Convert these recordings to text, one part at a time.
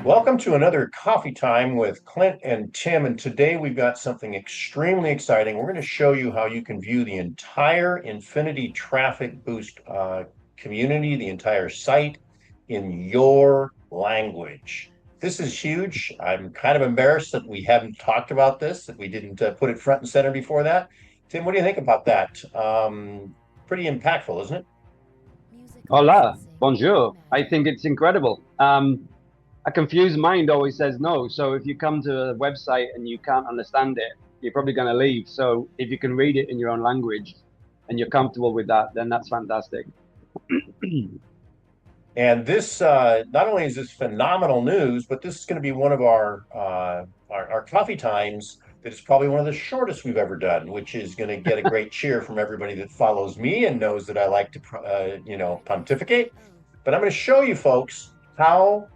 Welcome to another coffee time with Clint and Tim. And today we've got something extremely exciting. We're going to show you how you can view the entire Infinity Traffic Boost community, the entire site in your language. This is huge. I'm kind of embarrassed that we haven't talked about this, that we didn't put it front and center before that. Tim, what do you think about that? Pretty impactful, isn't it? Hola, bonjour. I think it's incredible. A confused mind always says no. So if you come to a website and you can't understand it, you're probably going to leave. So if you can read it in your own language and you're comfortable with that, then that's fantastic. And this not only is this phenomenal news, but this is going to be one of our coffee times that is probably one of the shortest we've ever done, which is going to get a great cheer from everybody that follows me and knows that I like to pontificate. But I'm going to show you folks how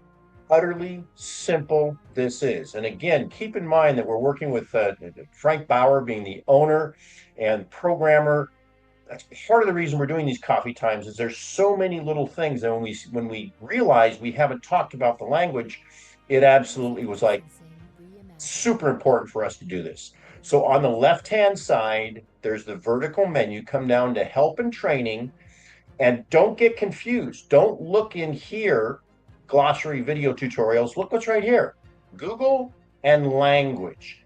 utterly simple this is. And again, keep in mind that we're working with Frank Bauer being the owner and programmer. That's part of the reason we're doing these coffee times is there's so many little things. And when we realized we haven't talked about the language, it absolutely was like super important for us to do this. So on the left-hand side, there's the vertical menu. Come down to help and training. And don't get confused. Don't look in here, glossary video tutorials. Look what's right here. Google and language.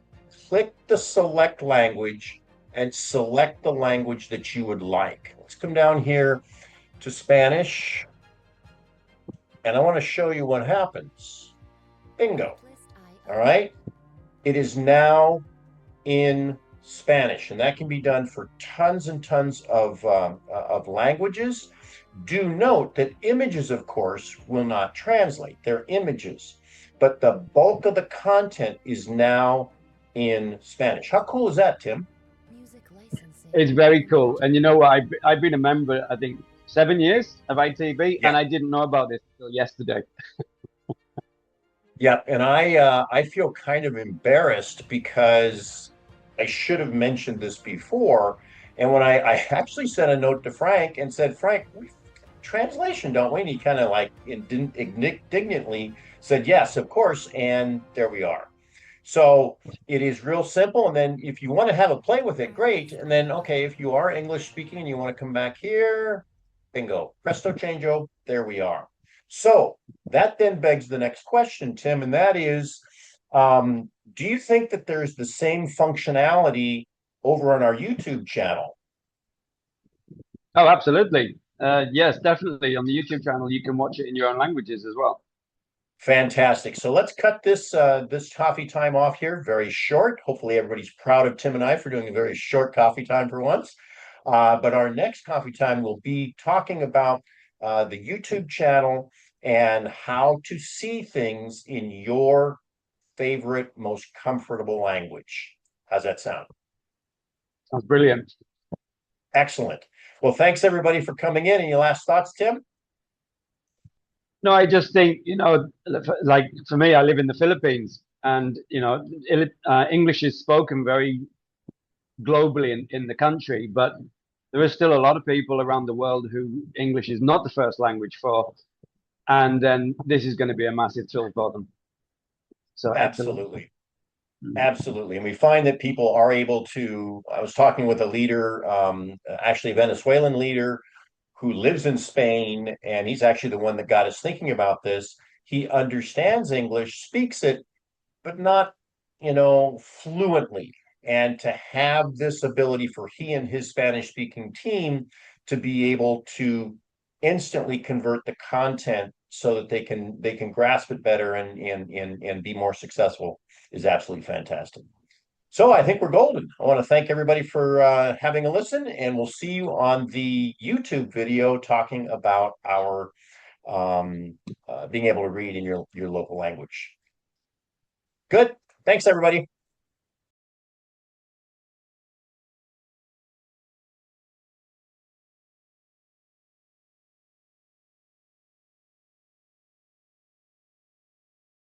Click the select language and select the language that you would like. Let's come down here to Spanish. And I want to show you what happens. Bingo. All right. It is now in Spanish, and that can be done for tons and tons of languages. Do note that images, of course, will not translate. They're images, but the bulk of the content is now in Spanish. How cool is that, Tim? It's very cool. And you know what? I've been a member, I think, 7 years of ITB, Yeah. and I didn't know about this till yesterday. Yeah, and I feel kind of embarrassed because I should have mentioned this before. And when I actually sent a note to Frank and said, Frank, we translation, don't we? And he kind of like indignantly said, yes, of course. And there we are. So it is real simple. And then if you want to have a play with it, great. And then, okay, if you are English speaking and you want to come back here, bingo, presto changeo, there we are. So that then begs the next question, Tim, and that is, do you think that there's the same functionality over on our YouTube channel? Oh, absolutely. Yes, definitely. On the YouTube channel, you can watch it in your own languages as well. Fantastic. So let's cut this coffee time off here, very short. Hopefully everybody's proud of Tim and I for doing a very short coffee time for once. But our next coffee time will be talking about the YouTube channel and how to see things in your favorite, most comfortable language. How's that sound? That's brilliant. Excellent. Well, thanks everybody for coming in. Any last thoughts, Tim? No, I just think, like for me, I live in the Philippines, and English is spoken very globally in the country, but there is still a lot of people around the world who English is not the first language for, and then this is going to be a massive tool for them. So excellent. Absolutely. Absolutely. And we find that people are able to. I was talking with a leader, actually a Venezuelan leader who lives in Spain, and he's actually the one that got us thinking about this. He understands English, speaks it, but not, fluently. And to have this ability for he and his Spanish speaking team to be able to instantly convert the content so that they can grasp it better and be more successful is absolutely fantastic. So I think we're golden. I want to thank everybody for having a listen, and we'll see you on the YouTube video talking about our being able to read in your local language. Good. Thanks, everybody.